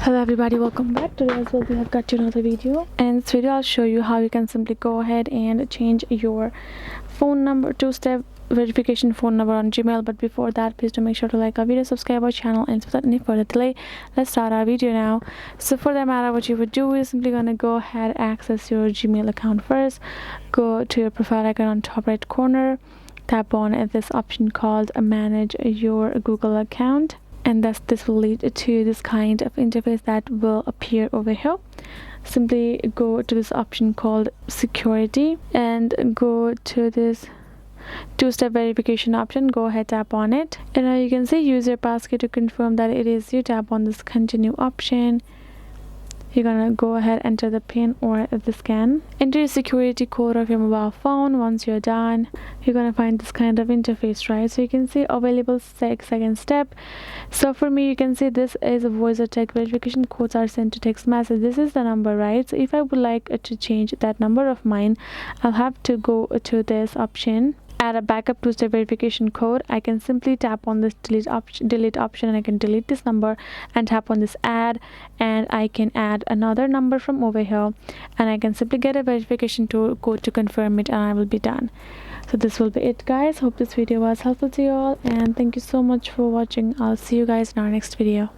Hello everybody, welcome back. Today as well we have got to another video, and in this video I'll show you how you can simply go ahead and change your phone number, two-step verification phone number on Gmail. But before that, please do make sure to like our video, subscribe our channel, and without any further delay, let's start our video now. So for that matter, what you would do is simply gonna go ahead, access your Gmail account first, go to your profile icon on top right corner, tap on this option called manage your Google account, and thus this will lead to this kind of interface that will appear over here. Simply go to this option called security and go to this two-step verification option. Go ahead, tap on it, and now you can see use your passkey to confirm that it is you. Tap on this continue option. You're gonna go ahead, enter the pin or the scan, enter your security code of your mobile phone. Once you're done, you're gonna find this kind of interface, right? So you can see available second step. So for me, you can see this is a voice or text verification. Codes are sent to text message. This is the number, right? So if I would like to change that number of mine, I'll have to go to this option, add a backup two-step verification code. I can simply tap on this delete option and I can delete this number, and tap on this add, and I can add another number from over here, and I can simply get a verification code to confirm it, and I will be done. So this will be it, guys. Hope this video was helpful to you all, and thank you so much for watching. I'll see you guys in our next video.